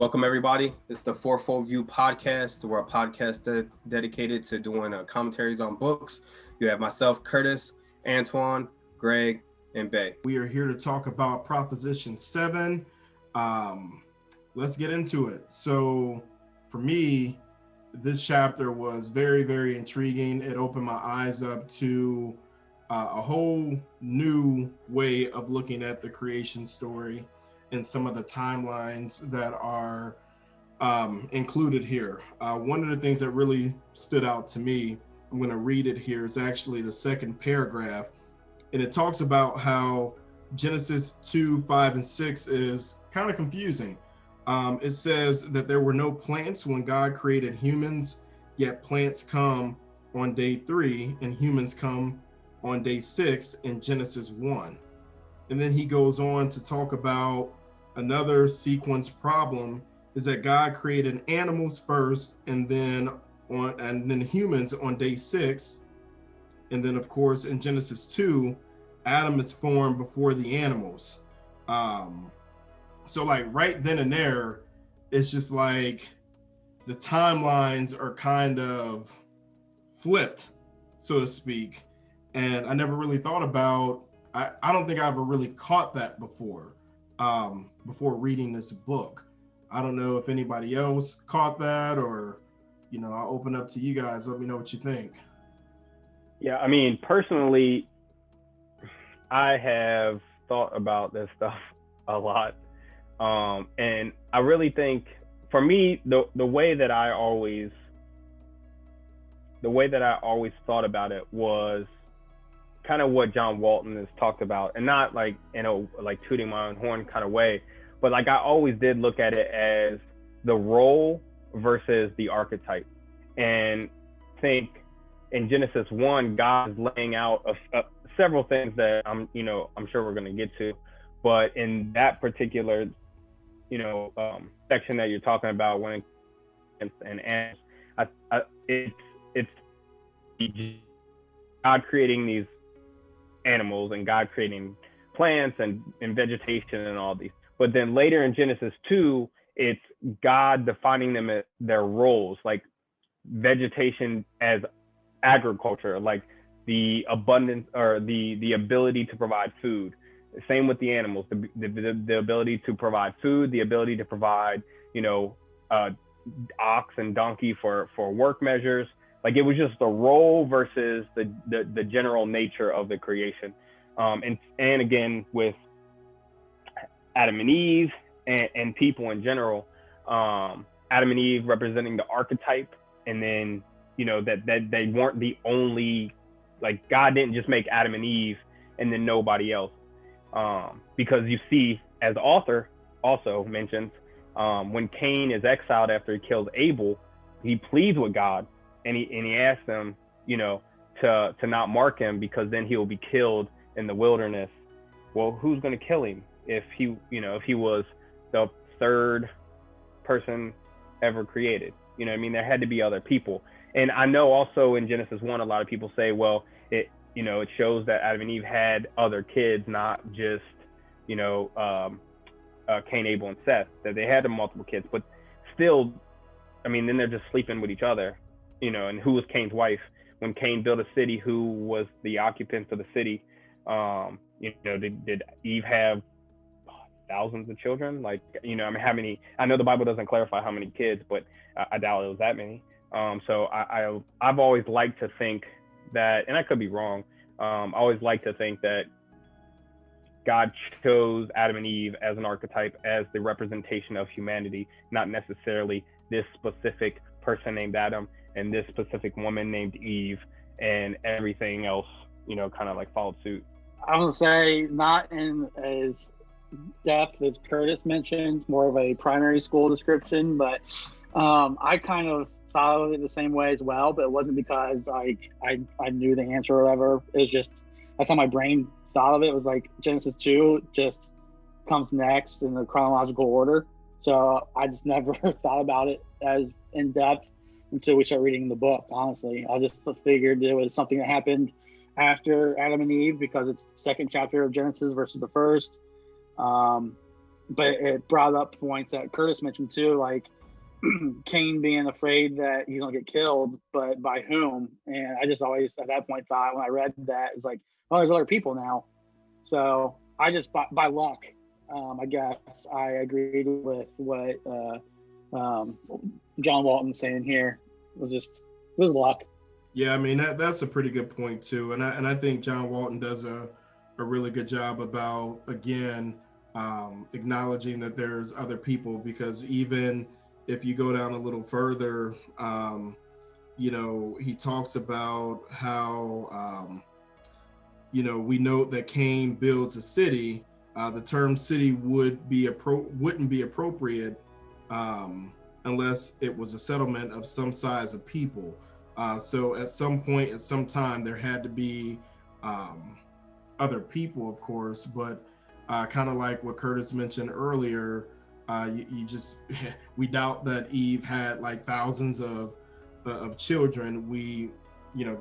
Welcome, everybody. It's the Fourfold View podcast. We're a podcast dedicated to doing commentaries on books. You have myself, Curtis, Antoine, Greg, and Bay. We are here to talk about Proposition 7. Let's get into it. So for me, this chapter was very, very intriguing. It opened my eyes up to a whole new way of looking at the creation story and some of the timelines that are included here. One of the things that really stood out to me, I'm going to read it here, is actually the second paragraph. And it talks about how Genesis 2, 5, and 6 is kind of confusing. It says that there were no plants when God created humans, yet plants come on day 3 and humans come on day 6 in Genesis 1. And then he goes on to talk about another sequence problem is that God created animals first and then humans on day 6. And then of course in Genesis 2, Adam is formed before the animals. So like right then and there, it's just like the timelines are kind of flipped, so to speak. And I never really thought about, I don't think I ever really caught that before reading this book. I don't know if anybody else caught that, or, I'll open up to you guys. Let me know what you think. Yeah, I mean, personally, I have thought about this stuff a lot. And I really think, for me, the way that I always thought about it was kind of what John Walton has talked about, and not like like tooting my own horn kind of way, but like I always did look at it as the role versus the archetype. And think in Genesis 1, God is laying out several things that I'm sure we're going to get to, but in that particular section that you're talking about, when and it's God creating these animals and God creating plants and vegetation and all these. But then later in Genesis 2, it's God defining them as their roles, like vegetation as agriculture, like the abundance or the ability to provide food. Same with the animals, the ability to provide food, the ability to provide, ox and donkey for work measures. Like it was just the role versus the general nature of the creation. And again, with Adam and Eve and people in general, Adam and Eve representing the archetype, and then, that they weren't the only, like God didn't just make Adam and Eve and then nobody else. Because you see, as the author also mentions, when Cain is exiled after he kills Abel, he pleads with God and he asks him, to not mark him, because then he will be killed in the wilderness. Well, who's going to kill him if he was the third person ever created? There had to be other people. And I know also in Genesis 1, a lot of people say, well, it shows that Adam and Eve had other kids, not just, Cain, Abel, and Seth, that they had multiple kids, but still, then they're just sleeping with each other, and who was Cain's wife? When Cain built a city, who was the occupants of the city? Did Eve have thousands of children? Like, how many? I know the Bible doesn't clarify how many kids, but I doubt it was that many. So I've always liked to think that, and I could be wrong, I always like to think that God chose Adam and Eve as an archetype, as the representation of humanity, not necessarily this specific person named Adam and this specific woman named Eve, and everything else, kind of like followed suit. I would say not in as depth as Curtis mentioned, more of a primary school description, but I kind of thought of it the same way as well, but it wasn't because I knew the answer or whatever. It was just, that's how my brain thought of it. It was like Genesis 2 just comes next in the chronological order. So I just never thought about it as in depth until we start reading the book, honestly. I just figured it was something that happened after Adam and Eve because it's the second chapter of Genesis versus the first. but it brought up points that Curtis mentioned too, like Cain being afraid that he's gonna get killed, but by whom? And I just always at that point thought when I read that, it's like, oh, there's other people now. So I just by luck, I guess I agreed with what John Walton saying here. It was luck. Yeah, I mean that's a pretty good point too, and I think John Walton does a really good job about, again, acknowledging that there's other people, because even if you go down a little further, he talks about how we note that Cain builds a city. The term city wouldn't be appropriate unless it was a settlement of some size of people. So at some point, at some time, there had to be other people, of course, but kind of like what Curtis mentioned earlier, we doubt that Eve had like thousands of children.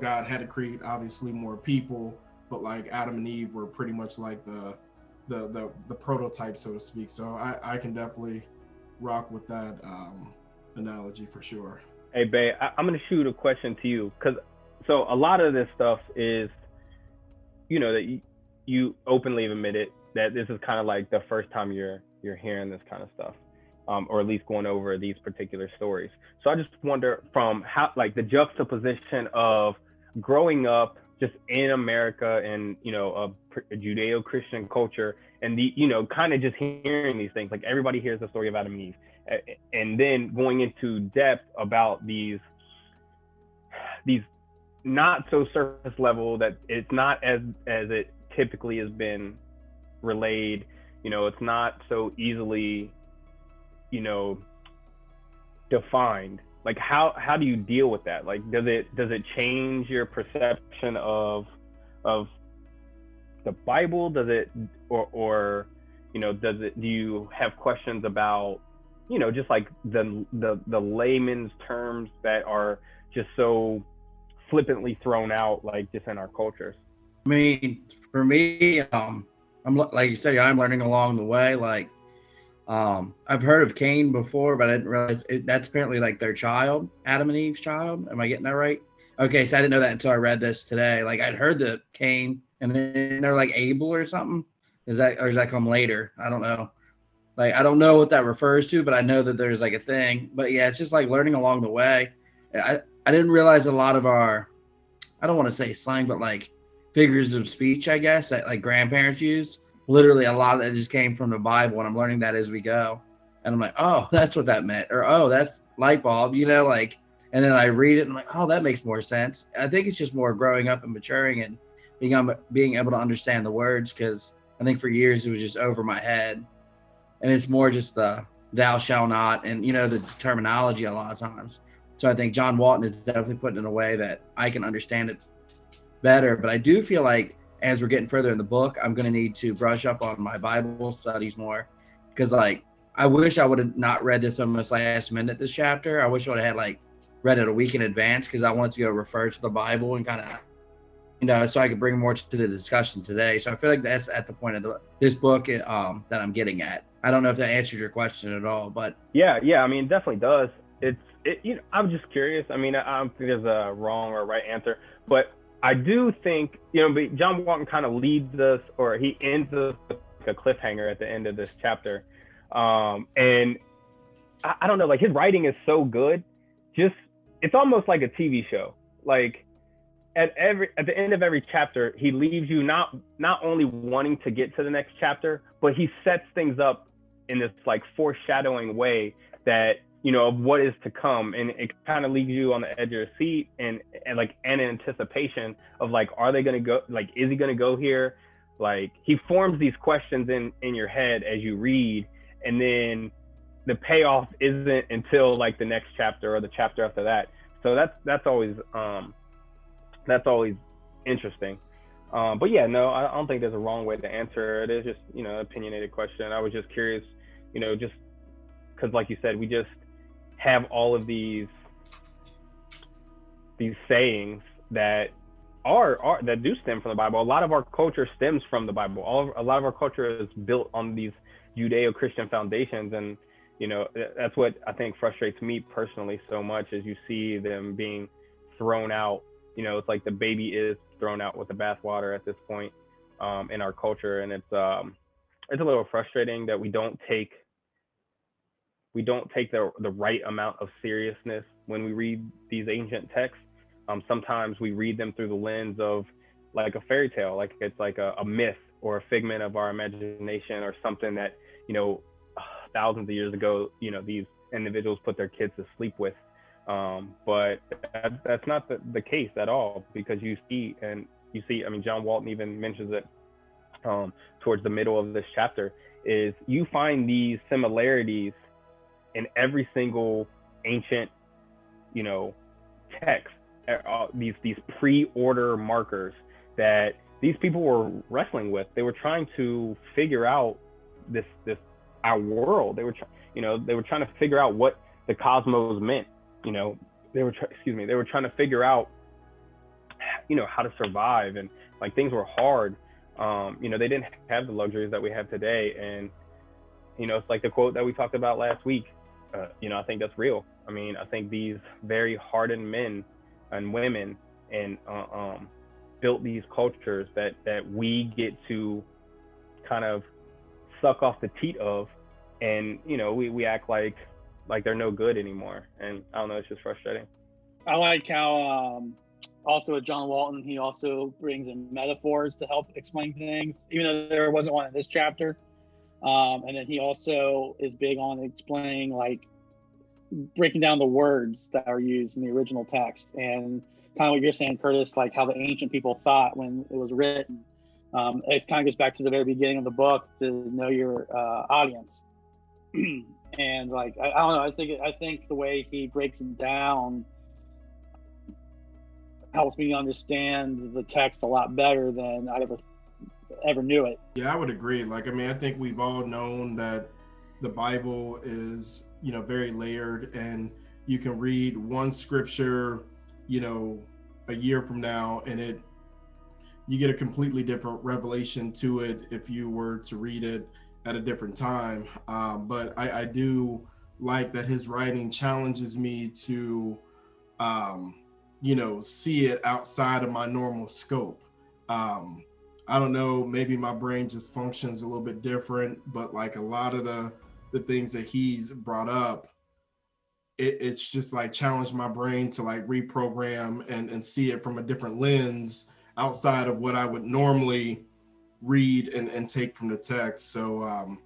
God had to create obviously more people, but like Adam and Eve were pretty much like the prototype, so to speak. So I can definitely rock with that analogy for sure. Hey, Bae, I'm going to shoot a question to you, so a lot of this stuff is, that you openly have admitted that this is kind of like the first time you're hearing this kind of stuff, or at least going over these particular stories. So I just wonder, from how, like, the juxtaposition of growing up just in America and, a Judeo-Christian culture, and kind of just hearing these things, like everybody hears the story of Adam and Eve, and then going into depth about these not so surface level, that it's not as it typically has been relayed. It's not so easily defined. Like how do you deal with that? Like does it change your perception of the Bible? Does it or do you have questions about just like the layman's terms that are just so flippantly thrown out, like just in our cultures? I mean, for me, I'm like you said, I'm learning along the way. Like, I've heard of Cain before, but I didn't realize that's apparently like their child, Adam and Eve's child. Am I getting that right? Okay, so I didn't know that until I read this today. Like, I'd heard that Cain, and then they're like Abel or something. Does that come later? I don't know. Like, I don't know what that refers to, but I know that there's like a thing. But yeah, it's just like learning along the way. I didn't realize a lot of our, I don't want to say slang, but like figures of speech, I guess, that like grandparents use. Literally a lot of that just came from the Bible, and I'm learning that as we go. And I'm like, oh, that's what that meant. Or, oh, that's light bulb, like, and then I read it and I'm like, oh, that makes more sense. I think it's just more growing up and maturing and being able to understand the words, because I think for years it was just over my head. And it's more just the thou shall not and, the terminology a lot of times. So I think John Walton is definitely putting it in a way that I can understand it better. But I do feel like as we're getting further in the book, I'm going to need to brush up on my Bible studies more, because like, I wish I would have not read this almost last minute, this chapter. I wish I would have had like read it a week in advance, because I wanted to go refer to the Bible and kind of, so I could bring more to the discussion today. So I feel like that's at the point of this book that I'm getting at. I don't know if that answers your question at all, but yeah, I mean, it definitely does. I'm just curious. I mean, I don't think there's a wrong or right answer, but I do think, John Walton kind of leads us, or he ends us with a cliffhanger at the end of this chapter. And I don't know, like his writing is so good. It's almost like a TV show. Like at the end of every chapter, he leaves you not only wanting to get to the next chapter, but he sets things up in this like foreshadowing way that, of what is to come. And it kind of leaves you on the edge of your seat and like an anticipation of like, are they going to go, like, is he going to go here? Like he forms these questions in your head as you read, and then the payoff isn't until like the next chapter or the chapter after that. So that's always interesting. But yeah, no, I don't think there's a wrong way to answer it. It's just, an opinionated question. I was just curious, just because like you said, we just have all of these sayings that that do stem from the Bible. A lot of our culture stems from the Bible. A lot of our culture is built on these Judeo-Christian foundations. And, you know, that's what I think frustrates me personally so much, is you see them being thrown out. You know, it's like the baby is thrown out with the bathwater at this point in our culture. And it's a little frustrating that we don't take the right amount of seriousness when we read these ancient texts. Sometimes we read them through the lens of like a fairy tale, like it's like a myth or a figment of our imagination, or something that, you know, thousands of years ago, you know, these individuals put their kids to sleep with. But that's not the case at all, because you see, I mean, John Walton even mentions it towards the middle of this chapter, is you find these similarities in every single ancient, you know, text, these pre-order markers that these people were wrestling with. They were trying to figure out this our world. They were trying to figure out what the cosmos meant. You know, they were trying to figure out, you know, how to survive, and like things were hard. You know, they didn't have the luxuries that we have today. And, you know, it's like the quote that we talked about last week. You know, I think that's real. I mean, I think these very hardened men and women and built these cultures that we get to kind of suck off the teat of, and, you know, we act like they're no good anymore. And I don't know, it's just frustrating. I like how also with John Walton, he also brings in metaphors to help explain things, even though there wasn't one in this chapter. And then he also is big on explaining, like, breaking down the words that are used in the original text, and kind of what you're saying, Curtis, like how the ancient people thought when it was written. It kind of goes back to the very beginning of the book, to know your audience. And like, I don't know, I think the way he breaks it down helps me understand the text a lot better than I ever knew it. Yeah, I would agree. Like, I mean, I think we've all known that the Bible is, you know, very layered, and you can read one scripture, you know, a year from now, and you get a completely different revelation to it if you were to read it at a different time. But I do like that his writing challenges me to, you know, see it outside of my normal scope. I don't know, maybe my brain just functions a little bit different, but like a lot of the things that he's brought up, it's just like challenged my brain to like reprogram and see it from a different lens outside of what I would normally read and take from the text. So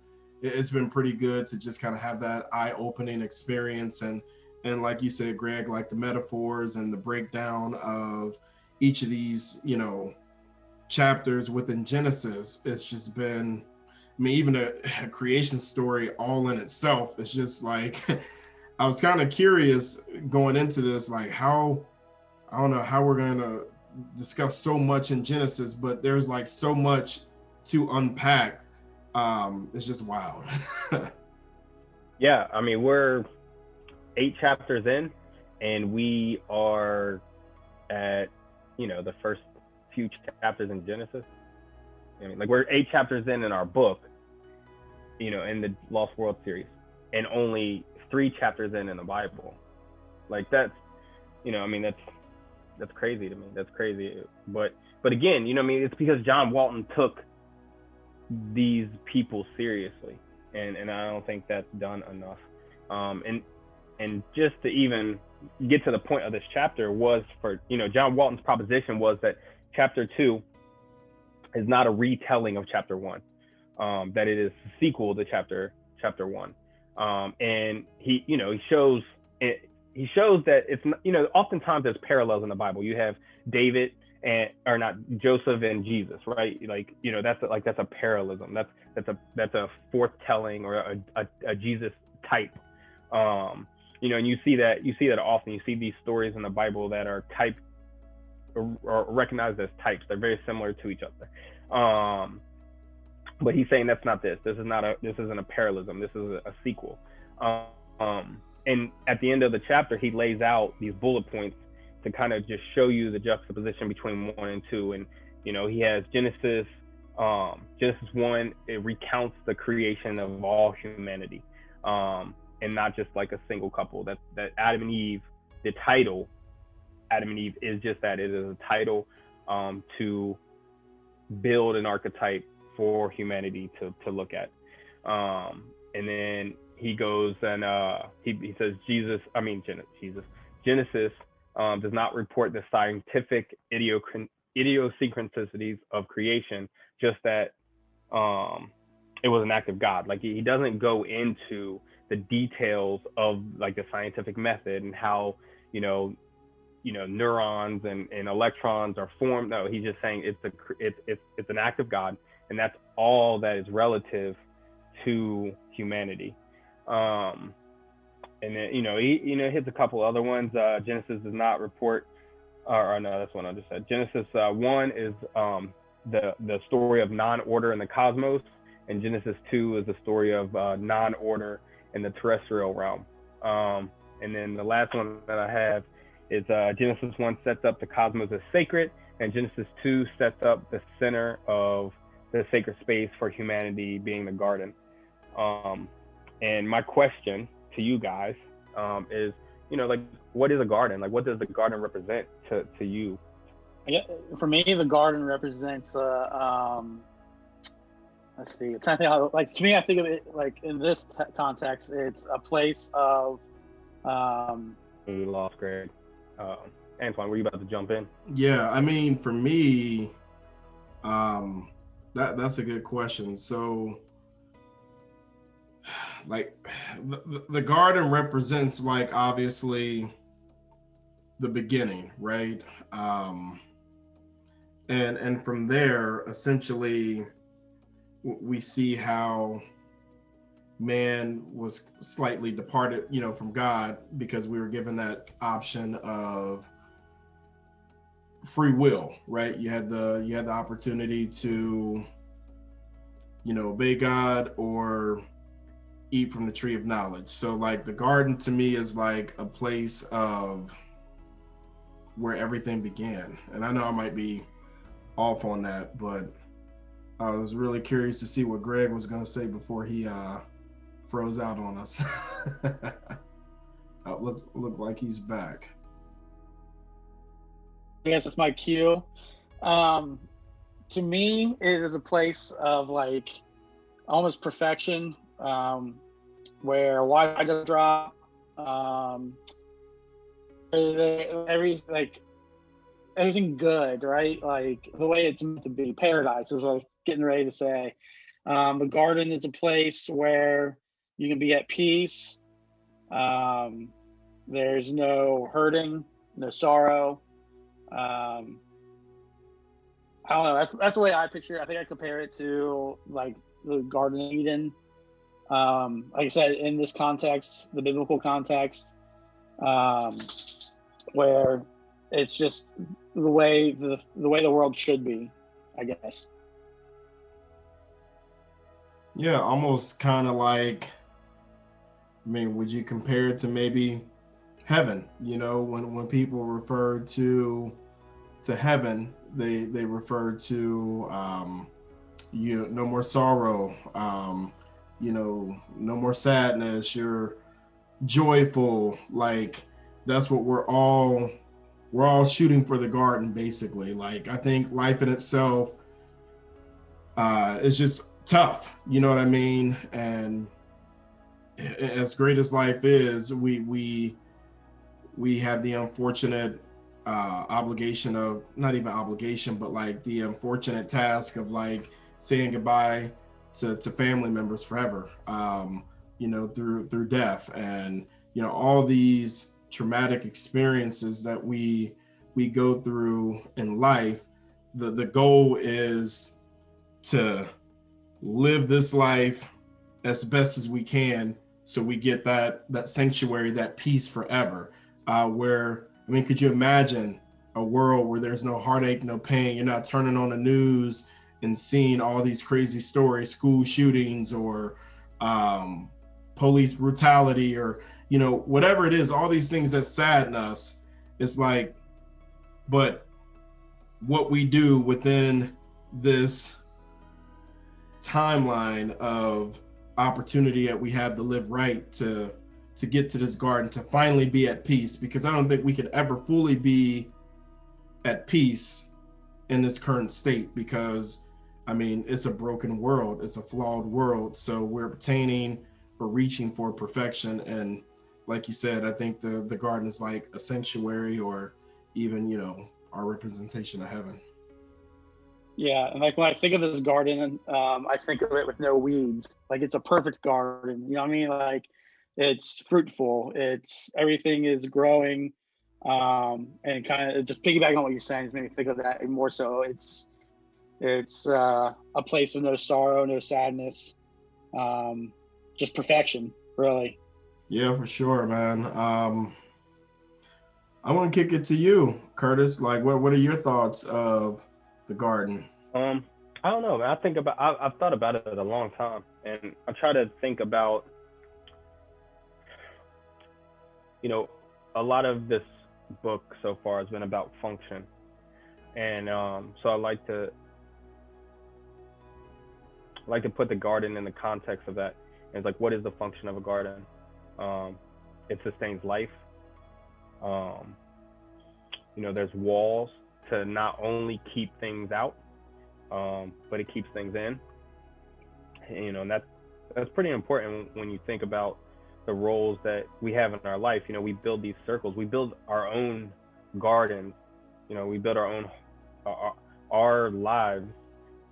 it's been pretty good to just kind of have that eye-opening experience. And like you said, Greg, like the metaphors and the breakdown of each of these, you know, chapters within Genesis, it's just been, I mean, even a creation story all in itself. It's just like, I was kind of curious going into this, like I don't know how we're going to discuss so much in Genesis, but there's like so much to unpack. It's just wild. Yeah, I mean, we're 8 chapters in, and we are at, you know, the first few chapters in Genesis. I mean, like, we're 8 chapters in our book, you know, in the Lost World series, and only 3 chapters in the Bible. Like, that's, you know, I mean, that's crazy to me. That's crazy. But again, you know, I mean, it's because John Walton took these people seriously, and I don't think that's done enough. And just to even get to the point of this chapter was, for, you know, John Walton's proposition was that chapter 2 is not a retelling of chapter 1, that it is a sequel to chapter 1. And he, you know, he shows that it's, you know, oftentimes there's parallels in the Bible. You have David Joseph and Jesus, right? Like, you know, that's a parallelism. That's a foretelling or a Jesus type. You know, and you see that often. You see these stories in the Bible that are typed or recognized as types. They're very similar to each other. But he's saying that's not this. This isn't a parallelism. This is a sequel. And at the end of the chapter, he lays out these bullet points to kind of just show you the juxtaposition between 1 and 2. And, you know, he has Genesis Genesis 1, it recounts the creation of all humanity, and not just like a single couple. That Adam and Eve, the title Adam and Eve is just that. It is a title to build an archetype for humanity to look at. And then he goes and he says Genesis does not report the scientific idiosyncrasies of creation, just that it was an act of God. Like he doesn't go into the details of like the scientific method and how neurons and electrons are formed. No, he's just saying it's an act of God, and that's all that is relative to humanity. And then he hits a couple other ones. Genesis does not report, or no, that's one I just said. Genesis 1 is the story of non-order in the cosmos, and Genesis 2 is the story of non-order in the terrestrial realm. And then the last one that I have is Genesis 1 sets up the cosmos as sacred, and Genesis 2 sets up the center of the sacred space for humanity being the garden. And my question to you guys is, like, what is a garden? Like, what does the garden represent to you? For me, the garden represents let's see. I'm trying to think how, like, to me, I think of it like in this context, it's a place of. We lost Greg. Antoine, were you about to jump in? Yeah, I mean, for me, that's a good question. So, like, the garden represents, like, obviously the beginning, right? And from there, essentially, we see how man was slightly departed, from God, because we were given that option of free will, right? You had the opportunity to, obey God or eat from the tree of knowledge. So, like, the garden to me is like a place of where everything began. And I know I might be off on that, but I was really curious to see what Greg was going to say before he froze out on us. Looks like he's back. I guess it's my cue. To me, it is a place of, like, almost perfection, where Wi-Fi doesn't drop. Everything good, right? Like the way it's meant to be. Paradise is what I was getting ready to say. The garden is a place where you can be at peace. There's no hurting, no sorrow. I don't know. That's the way I picture it. I think I compare it to, like, the Garden of Eden. Like I said, in this context, the biblical context, where it's just the way the world should be, I guess. Yeah, almost kind of like, would you compare it to maybe heaven? When people refer to heaven, they refer to no more sorrow, no more sadness, you're joyful. Like, that's what we're all shooting for, the garden, basically. Like, I think life in itself is just tough, you know what I mean? And as great as life is, we have the unfortunate obligation of, not even obligation, but like the unfortunate task of, like, saying goodbye to family members forever, through death, and all these traumatic experiences that we go through in life. The goal is to live this life as best as we can, so we get that sanctuary, that peace forever. Could you imagine a world where there's no heartache, no pain? You're not turning on the news and seeing all these crazy stories, school shootings, or police brutality, or whatever it is, all these things that sadden us. It's like, but what we do within this timeline of opportunity that we have to live right to get to this garden, to finally be at peace, because I don't think we could ever fully be at peace in this current state, because I mean, it's a broken world, it's a flawed world. So we're reaching for perfection. And like you said, I think the garden is like a sanctuary, or even, you know, our representation of heaven. Yeah, and like when I think of this garden, I think of it with no weeds. Like it's a perfect garden. You know what I mean? Like it's fruitful. It's everything is growing, and kind of just piggybacking on what you're saying, just made me think of that more. So it's a place of no sorrow, no sadness, just perfection, really. Yeah, for sure, man. I want to kick it to you, Curtis. Like, what are your thoughts of the garden? I don't know, man. I've thought about it a long time, and I try to think about, you know, a lot of this book so far has been about function, and so I like to put the garden in the context of that. And it's like, what is the function of a garden? It sustains life. You know, there's walls to not only keep things out, but it keeps things in. And, you know, and that's pretty important when you think about the roles that we have in our life. You know, we build these circles, we build our own gardens. You know, we build our own, our lives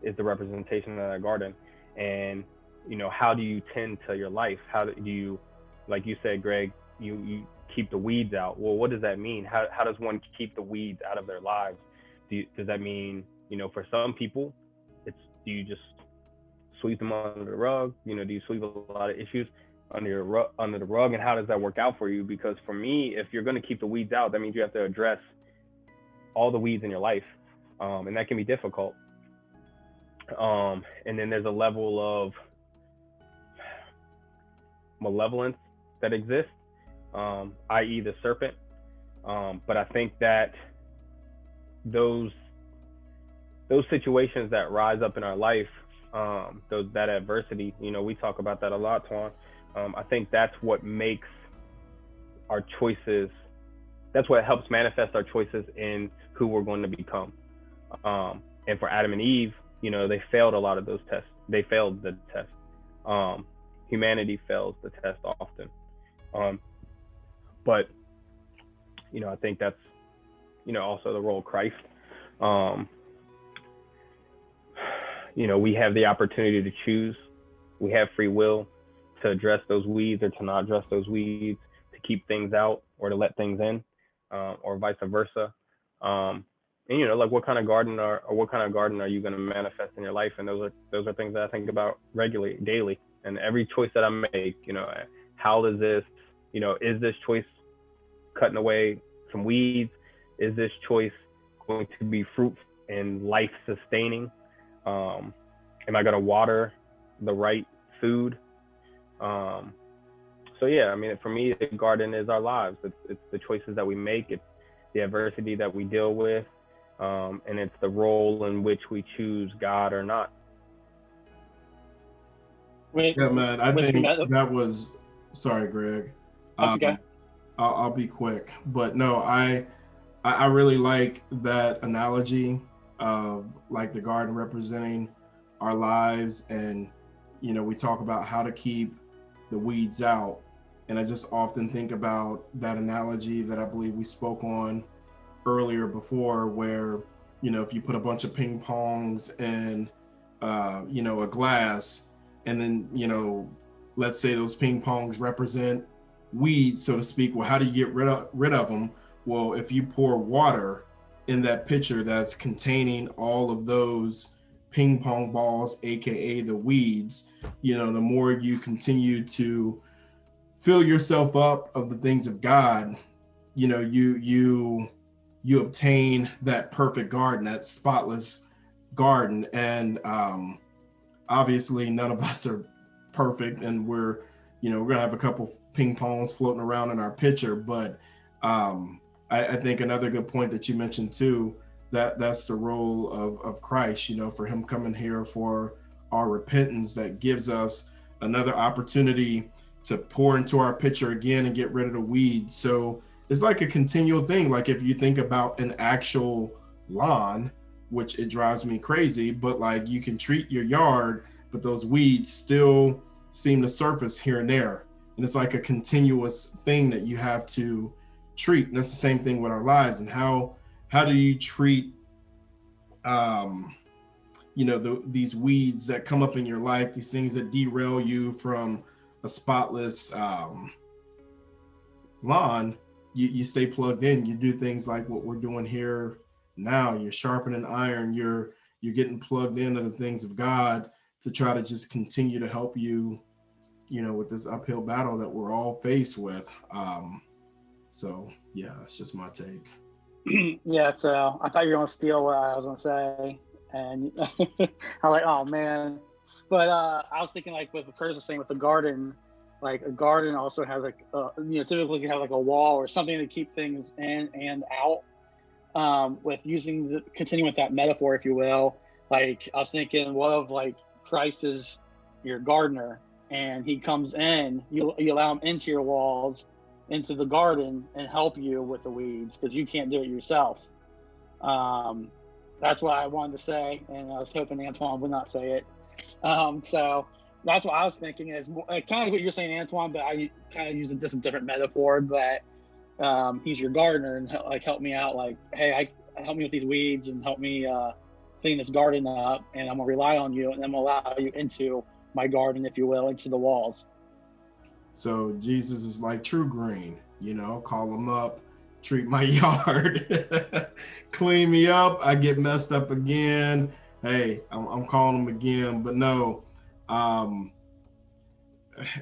is the representation of that garden. And, you know, how do you tend to your life? How do you, like you said, Greg, you keep the weeds out? Well, what does that mean? How does one keep the weeds out of their lives? Does that mean, you know, for some people, do you just sweep them under the rug? You know, do you sweep a lot of issues under the rug? And how does that work out for you? Because for me, if you're going to keep the weeds out, that means you have to address all the weeds in your life, and that can be difficult. And then there's a level of malevolence that exists, i.e. the serpent. But I think that those situations that rise up in our life, that adversity, you know, we talk about that a lot, Twan. I think that's what makes our choices, that's what helps manifest our choices in who we're going to become. And for Adam and Eve, you know, they failed a lot of those tests. They failed the test. Humanity fails the test often. But, you know, I think that's, you know, also the role of Christ. You know, we have the opportunity to choose. We have free will to address those weeds or to not address those weeds, to keep things out or to let things in, or vice versa. And, you know, like what kind of garden are you going to manifest in your life? And those are things that I think about regularly, daily. And every choice that I make, you know, how does this, you know, is this choice cutting away some weeds? Is this choice going to be fruitful and life sustaining? Am I going to water the right food? So yeah, I mean, for me, the garden is our lives. It's the choices that we make. It's the adversity that we deal with. And it's the role in which we choose God or not. Yeah, man, I think that was, sorry, Greg. That's okay. I'll be quick, but no, I really like that analogy of like the garden representing our lives. And, you know, we talk about how to keep the weeds out. And I just often think about that analogy that I believe we spoke on earlier before, where, you know, if you put a bunch of ping pongs in, you know, a glass, and then, you know, let's say those ping pongs represent weeds, so to speak. Well, how do you get rid of them? Well, if you pour water in that pitcher that's containing all of those ping pong balls, AKA the weeds, you know, the more you continue to fill yourself up of the things of God, you know, you obtain that perfect garden, that spotless garden. And obviously none of us are perfect, and we're gonna have a couple ping pongs floating around in our pitcher. But I think another good point that you mentioned too, that's the role of Christ, you know, for him coming here for our repentance that gives us another opportunity to pour into our pitcher again and get rid of the weeds. So it's like a continual thing. Like if you think about an actual lawn, which it drives me crazy, but like you can treat your yard, but those weeds still seem to surface here and there. And it's like a continuous thing that you have to treat. And that's the same thing with our lives. And how do you treat these weeds that come up in your life, these things that derail you from a spotless lawn? You stay plugged in. You do things like what we're doing here now. You're sharpening iron. You're getting plugged into the things of God to try to just continue to help you, with this uphill battle that we're all faced with. So yeah, it's just my take. Yeah, so I thought you were going to steal what I was going to say, and I was like, oh man. But I was thinking, like what Curtis was saying with the garden, like a garden also has like typically you have like a wall or something to keep things in and out. With continuing with that metaphor, if you will, like I was thinking, what of like Christ is your gardener, and he comes in, you allow him into your walls, into the garden, and help you with the weeds because you can't do it yourself. That's what I wanted to say, and I was hoping Antoine would not say it. So that's what I was thinking is kind of what you're saying, Antoine, but I kind of use just a different metaphor. But he's your gardener and help me out. Like, hey, help me with these weeds and help me clean this garden up, and I'm gonna rely on you, and I'm gonna allow you into my garden, if you will, into the walls. So Jesus is like True Green, call him up, treat my yard, clean me up. I get messed up again. Hey, I'm calling him again. But no,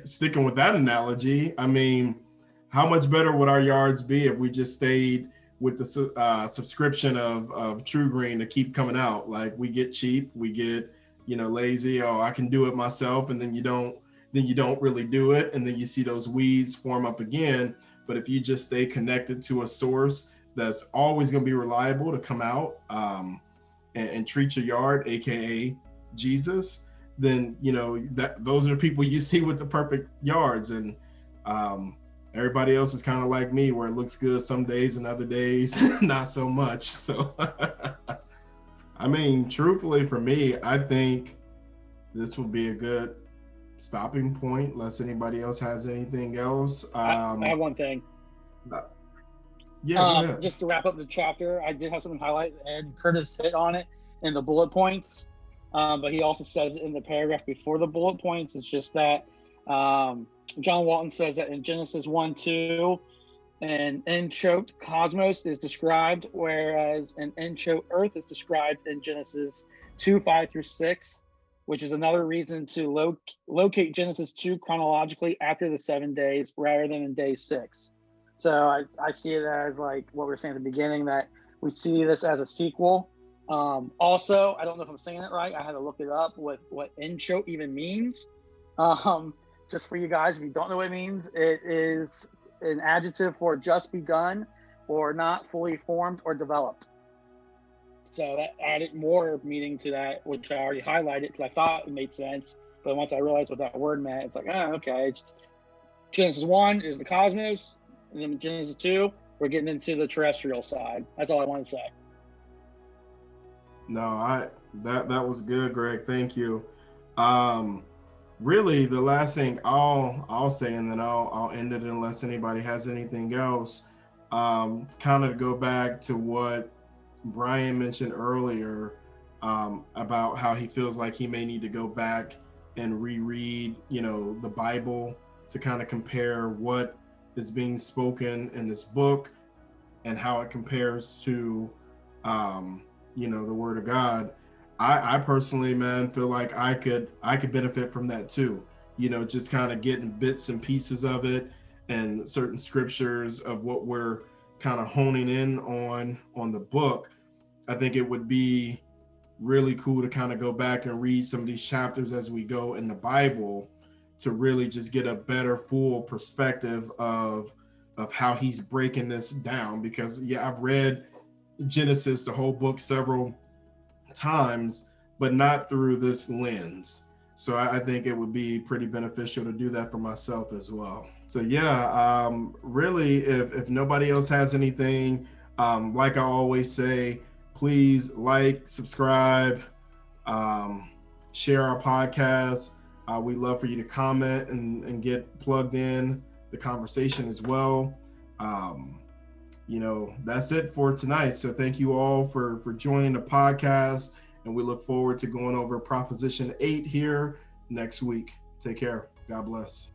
sticking with that analogy, I mean, how much better would our yards be if we just stayed with the subscription of True Green to keep coming out? Like we get cheap, we get, lazy. Oh, I can do it myself. And then you don't really do it. And then you see those weeds form up again. But if you just stay connected to a source that's always going to be reliable to come out and treat your yard, AKA Jesus, then, those are the people you see with the perfect yards. And everybody else is kind of like me, where it looks good some days and other days, not so much. So, I mean, truthfully for me, I think this would be a good stopping point, unless anybody else has anything else. I have one thing. Yeah, just to wrap up the chapter, I did have something highlighted, and Curtis hit on it in the bullet points. But he also says in the paragraph before the bullet points, it's just that John Walton says that in Genesis 1:2, an enchoked cosmos is described, whereas an enchoked earth is described in Genesis 2:5-6, which is another reason to locate Genesis 2 chronologically after the 7 days rather than in day 6. So I see it as like what we were saying at the beginning, that we see this as a sequel. Also, I don't know if I'm saying it right. I had to look it up what enchoke even means. Just for you guys, if you don't know what it means, it is an adjective for just begun or not fully formed or developed. So that added more meaning to that, which I already highlighted because I thought it made sense. But once I realized what that word meant, it's like, okay. It's Genesis 1 is the cosmos, and then Genesis 2, we're getting into the terrestrial side. That's all I wanted to say. No, that was good, Greg. Thank you. Really, the last thing I'll say, and then I'll end it unless anybody has anything else. Kind of go back to what Brian mentioned earlier about how he feels like he may need to go back and reread, the Bible to kind of compare what is being spoken in this book and how it compares to, the Word of God. I personally, man, feel like I could benefit from that too. Just kind of getting bits and pieces of it and certain scriptures of what we're kind of honing in on the book. I think it would be really cool to kind of go back and read some of these chapters as we go in the Bible to really just get a better full perspective of how he's breaking this down. Because I've read Genesis, the whole book, several times, but not through this lens. So I think it would be pretty beneficial to do that for myself as well. So yeah, really, if nobody else has anything, like I always say, please like, subscribe, share our podcast. We'd love for you to comment and get plugged in the conversation as well. That's it for tonight. So thank you all for joining the podcast, and we look forward to going over Proposition 8 here next week. Take care. God bless.